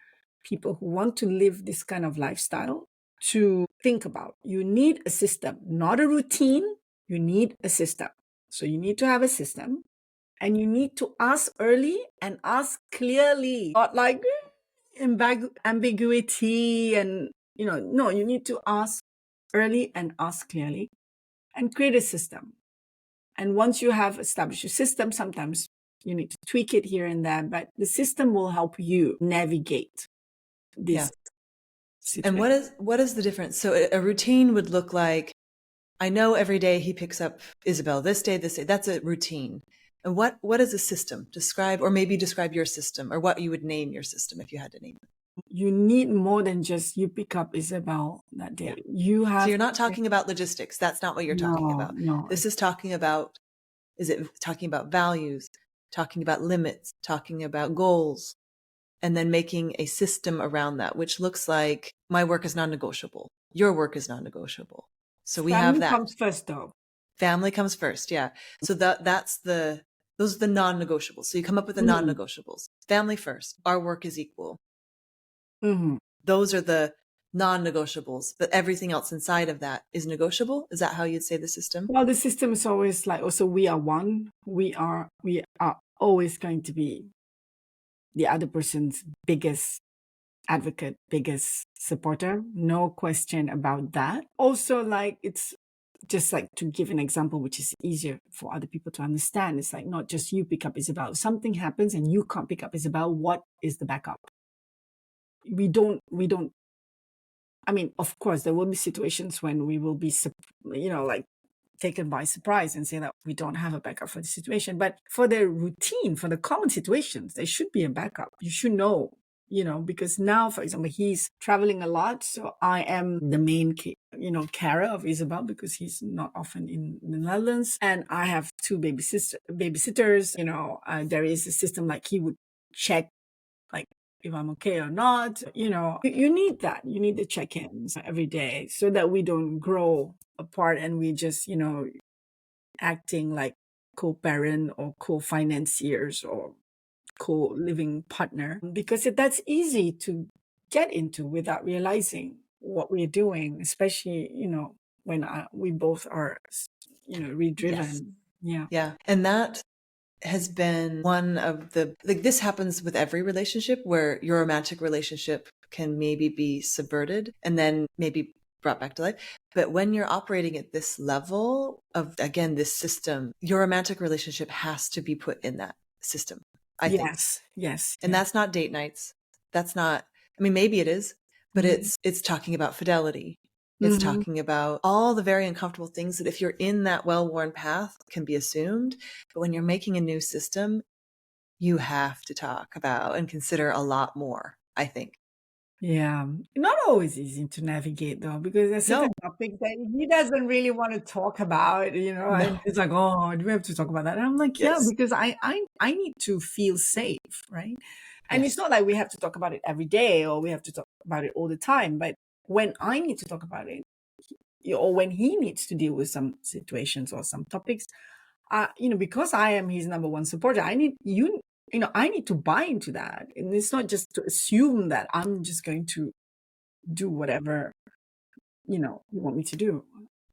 people who want to live this kind of lifestyle to think about. You need a system, not a routine. You need a system. So you need to have a system, and you need to ask early and ask clearly, not like ambiguity and, no, you need to ask early and ask clearly and create a system. And once you have established a system, sometimes you need to tweak it here and there, but the system will help you navigate this situation. And what is the difference? So a routine would look like, I know every day he picks up Isabel, this day, that's a routine. And what is a system? Describe your system, or what you would name your system if you had to name it. You need more than just you pick up Isabel that day. So you're not talking about logistics. That's not what you're talking about. No. This is talking about, is it talking about values, talking about limits, talking about goals, and then making a system around that, which looks like my work is non-negotiable. Your work is non-negotiable. So we have that. Family comes first, though. Family comes first, yeah. So those are the non-negotiables. So you come up with the non-negotiables. Family first. Our work is equal. Mm-hmm. Those are the non-negotiables, but everything else inside of that is negotiable. Is that how you'd say the system? Well, the system is always like, also we are one. We are always going to be the other person's biggest advocate, biggest supporter. No question about that. Also, like, it's just like, to give an example, which is easier for other people to understand. It's like, not just you pick up Isabel. If something happens and you can't pick up Isabel, what is the backup? We don't, I mean, of course, there will be situations when we will be, like taken by surprise and say that we don't have a backup for the situation. But for the routine, for the common situations, there should be a backup. You should know, because now, for example, he's traveling a lot. So I am the main, carer of Isabel because he's not often in the Netherlands. And I have two babysitters. There is a system like he would check, like, if I'm okay or not. You need that. You need the check-ins every day so that we don't grow apart and we just, acting like co-parent or co-financiers or co-living partner, because that's easy to get into without realizing what we're doing, especially, when we both are, redriven. Yes. Yeah. And that has been one of this happens with every relationship where your romantic relationship can maybe be subverted and then maybe brought back to life. But when you're operating at this level of, again, this system, your romantic relationship has to be put in that system, I think. Yes. And that's not date nights. That's not, I mean, maybe it is, but it's talking about fidelity. It's talking about all the very uncomfortable things that if you're in that well-worn path can be assumed. But when you're making a new system, you have to talk about and consider a lot more, I think. Yeah. Not always easy to navigate though, because there's certain topics that he doesn't really want to talk about, and it's like, oh, do we have to talk about that? And I'm like, yeah, because I need to feel safe, right? And it's not like we have to talk about it every day or we have to talk about it all the time. But when I need to talk about it, or when he needs to deal with some situations or some topics, because I am his number one supporter, I need I need to buy into that. And it's not just to assume that I'm just going to do whatever, you want me to do.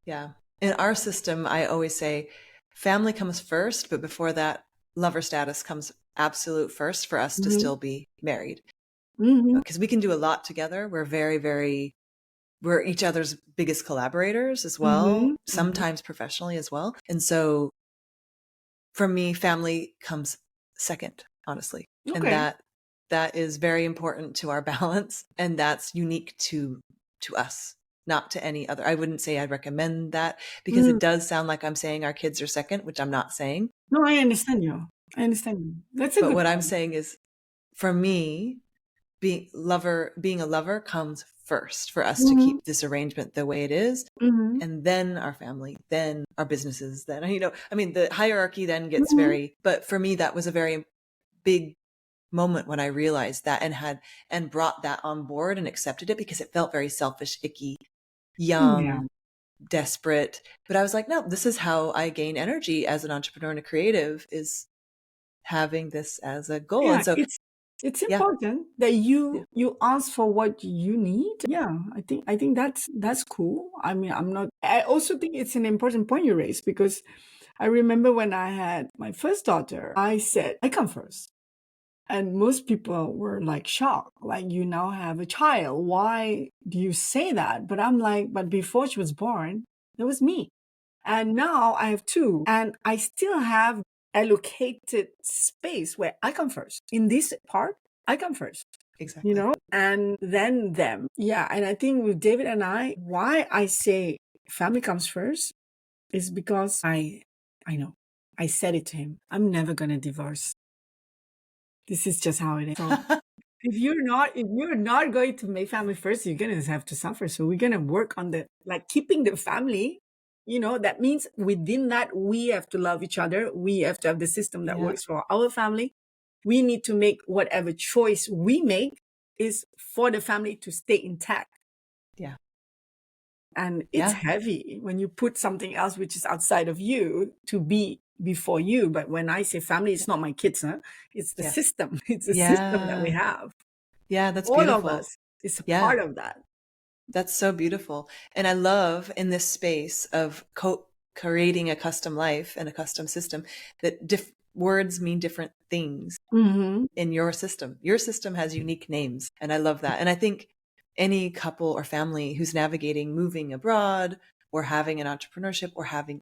Yeah. In our system, I always say family comes first, but before that, lover status comes absolute first for us to still be married. Because we can do a lot together. We're we're each other's biggest collaborators as well, sometimes professionally as well. And so for me, family comes second, honestly. Okay. And that is very important to our balance. And that's unique to us, not to any other. I wouldn't say I'd recommend that because it does sound like I'm saying our kids are second, which I'm not saying. No, I understand you. That's a But good what I'm point. saying is, for me, being a lover comes first for us to keep this arrangement the way it is. And then our family, then our businesses, then, I mean, the hierarchy then gets but for me, that was a very big moment when I realized that and brought that on board and accepted it, because it felt very selfish, icky, young, desperate. But I was like, no, this is how I gain energy as an entrepreneur and a creative, is having this as a goal. Yeah, And so it's important that you ask for what you need. Yeah, I think that's cool. I mean, I also think it's an important point you raised, because I remember when I had my first daughter, I said, I come first. And most people were like shocked, like, you now have a child. Why do you say that? But I'm like, but before she was born, there was me. And now I have two, and I still have allocated space where I come first. In this part, I come first. exactly. And then them. Yeah. And I think with David and I, why I say family comes first is because I know. I said it to him. I'm never going to divorce. This is just how it is. So if you're not going to make family first, you're going to have to suffer. So we're going to work on keeping the family. That means within that, we have to love each other. We have to have the system that works for our family. We need to make whatever choice we make is for the family to stay intact. Yeah. And it's heavy when you put something else which is outside of you to be before you. But when I say family, it's not my kids, huh? It's the system. It's the system that we have. Yeah, that's All beautiful. of us is a part of that. That's so beautiful. And I love in this space of creating a custom life and a custom system that words mean different things in your system. Your system has unique names. And I love that. And I think any couple or family who's navigating moving abroad or having an entrepreneurship or having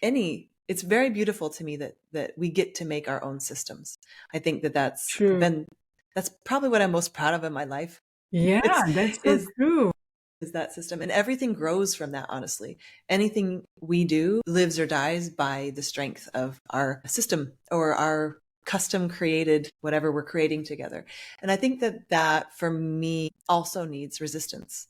it's very beautiful to me that we get to make our own systems. I think that's probably what I'm most proud of in my life. Yeah, that's so true. Is that system. And everything grows from that, honestly. Anything we do lives or dies by the strength of our system or our custom created whatever we're creating together. And I think that for me also needs resilience.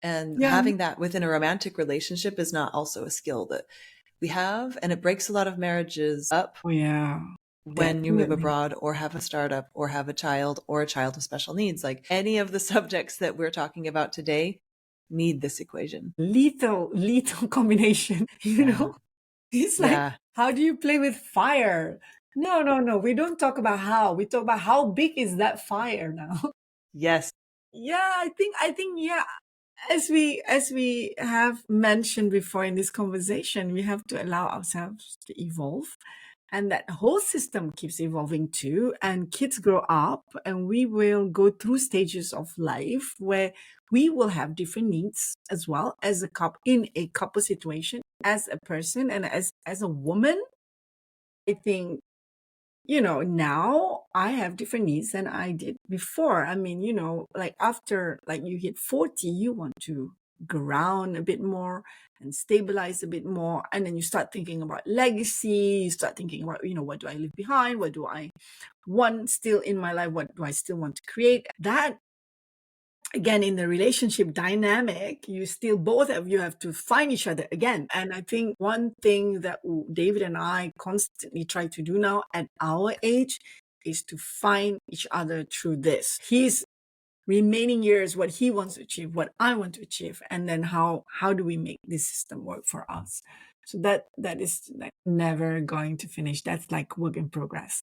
And having that within a romantic relationship is not also a skill that we have. And it breaks a lot of marriages up. Oh, yeah. When you move abroad or have a startup or have a child with special needs, like any of the subjects that we're talking about today need this equation. Lethal combination, know? It's like, how do you play with fire? No. We don't talk about how. We talk about how big is that fire now. Yes. Yeah, I think, yeah. As we have mentioned before in this conversation, we have to allow ourselves to evolve. And that whole system keeps evolving too. And kids grow up, and we will go through stages of life where we will have different needs as well as a couple in a couple situation, as a person and as a woman. I think, now I have different needs than I did before. I mean, like after you hit 40, you want to ground a bit more and stabilize a bit more. And then you start thinking about legacy. You start thinking about, what do I leave behind? What do I want still in my life? What do I still want to create? That, again, in the relationship dynamic, both of you have to find each other again. And I think one thing that David and I constantly try to do now at our age is to find each other through this. His remaining years, what he wants to achieve, what I want to achieve, and then how do we make this system work for us? So that is never going to finish. That's like work in progress.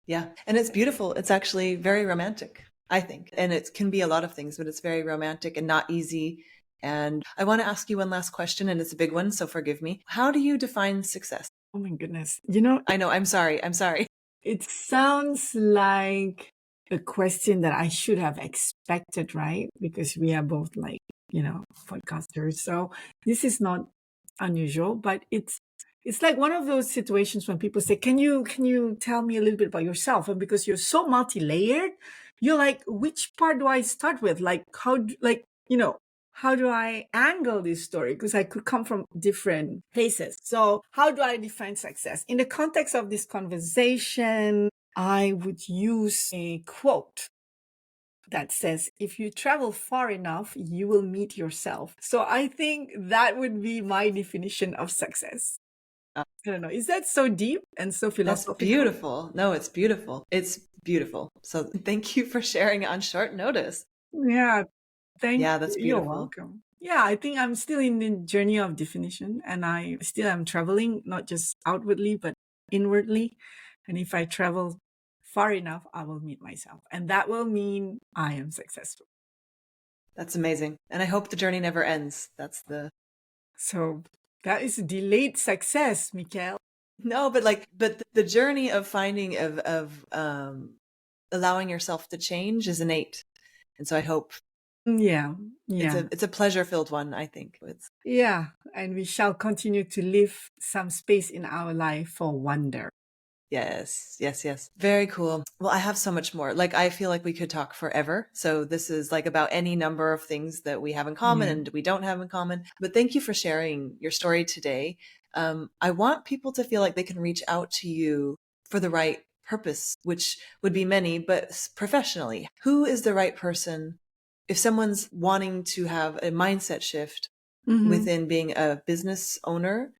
Yeah. And it's beautiful. It's actually very romantic, I think. And it can be a lot of things, but it's very romantic and not easy. And I want to ask you one last question, and it's a big one, so forgive me. How do you define success? Oh my goodness. I know. I'm sorry. It sounds like a question that I should have expected, right? Because we are both like, podcasters. So this is not unusual, but it's like one of those situations when people say, can you tell me a little bit about yourself? And because you're so multi-layered, you're like, which part do I start with? Like how do I angle this story? Because I could come from different places. So how do I define success? In the context of this conversation, I would use a quote that says, if you travel far enough, you will meet yourself. So I think that would be my definition of success. I don't know. Is that so deep and so That's philosophical? beautiful. No, it's beautiful. It's beautiful. So thank you for sharing it on short notice. Yeah. Thank Yeah, you. that's You're beautiful. welcome. Yeah, I think I'm still in the journey of definition, and I still am traveling, not just outwardly, but inwardly. And if I travel far enough, I will meet myself. And that will mean I am successful. That's amazing. And I hope the journey never ends. So that is delayed success, Mikael. No, but the journey of finding of allowing yourself to change is innate. And so I hope Yeah. it's a pleasure-filled one, I think. Yeah. And we shall continue to leave some space in our life for wonder. Yes. Very cool. Well, I have so much more. Like, I feel like we could talk forever. So this is like about any number of things that we have in common and we don't have in common. But thank you for sharing your story today. I want people to feel like they can reach out to you for the right purpose, which would be many, but professionally. Who is the right person if someone's wanting to have a mindset shift within being a business owner?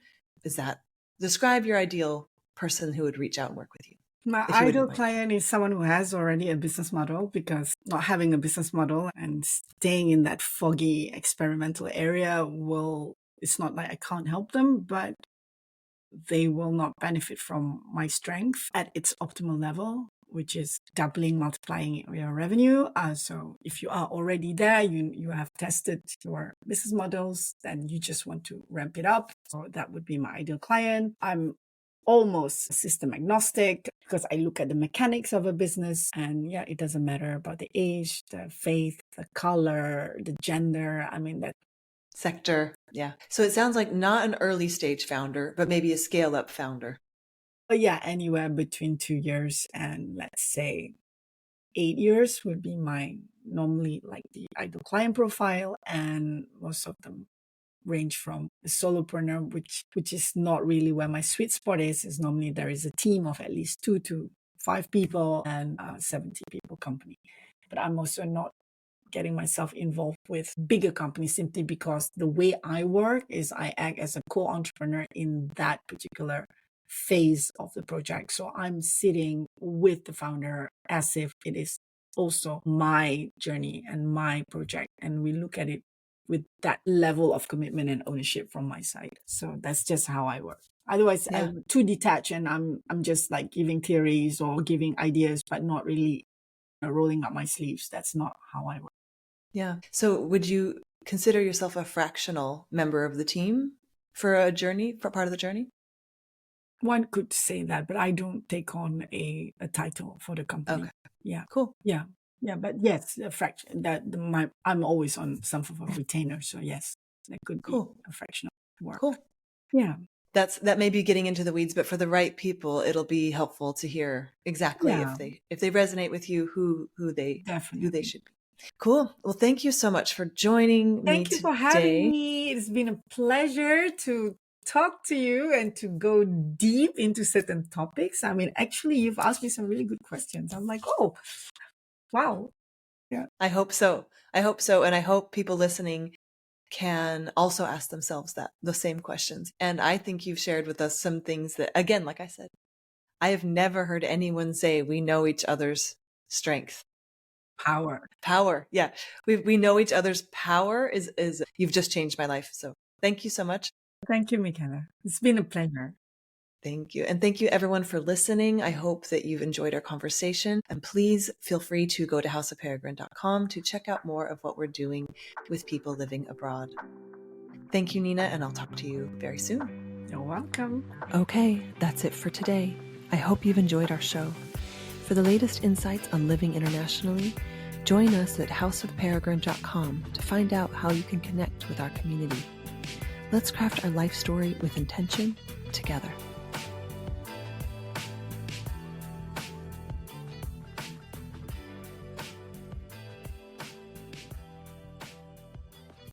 Describe your ideal person who would reach out and work with you? My ideal client is someone who has already a business model, because not having a business model and staying in that foggy experimental area it's not like I can't help them, but they will not benefit from my strength at its optimal level, which is doubling, multiplying your revenue. So if you are already there, you have tested your business models, and you just want to ramp it up. So that would be my ideal client. I'm almost system agnostic because I look at the mechanics of a business, and yeah, it doesn't matter about the age, the faith, the color, the gender. I mean, that sector. Yeah. So it sounds like not an early stage founder, but maybe a scale up founder. But yeah, anywhere between 2 years and let's say 8 years would be my normally like the ideal client profile. And most of them range from a solopreneur, which is not really where my sweet spot is normally there is a team of at least 2 to 5 people and a 70 people company. But I'm also not getting myself involved with bigger companies simply because the way I work is I act as a co-entrepreneur in that particular phase of the project. So I'm sitting with the founder as if it is also my journey and my project. And we look at it with that level of commitment and ownership from my side. So that's just how I work. Otherwise, I'm too detached and I'm just like giving theories or giving ideas, but not really rolling up my sleeves. That's not how I work. Yeah. So would you consider yourself a fractional member of the team for part of the journey? One could say that, but I don't take on a title for the company. Okay. Yeah. Cool. Yeah. Yeah. But yes, a fraction I'm always on some form of retainer. So yes, that could be a fractional work. Cool. Yeah. That may be getting into the weeds, but for the right people, it'll be helpful to hear exactly if they resonate with you, who they should be. Cool. Well, thank you so much for joining me today. Thank you for having me. It's been a pleasure to talk to you and to go deep into certain topics. I mean, actually, you've asked me some really good questions. I'm like, oh, wow. Yeah. I hope so. And I hope people listening can also ask themselves the same questions. And I think you've shared with us some things that, again, like I said, I have never heard anyone say we know each other's strength. Power. Yeah. We know each other's power is you've just changed my life. So thank you so much. Thank you, Michaela. It's been a pleasure. Thank you. And thank you everyone for listening. I hope that you've enjoyed our conversation, and please feel free to go to houseofperegrine.com to check out more of what we're doing with people living abroad. Thank you, Nina, and I'll talk to you very soon. You're welcome. welcome. Okay, that's it for today. I hope you've enjoyed our show. For the latest insights on living internationally, join us at houseofperegrine.com to find out how you can connect with our community. Let's craft our life story with intention together.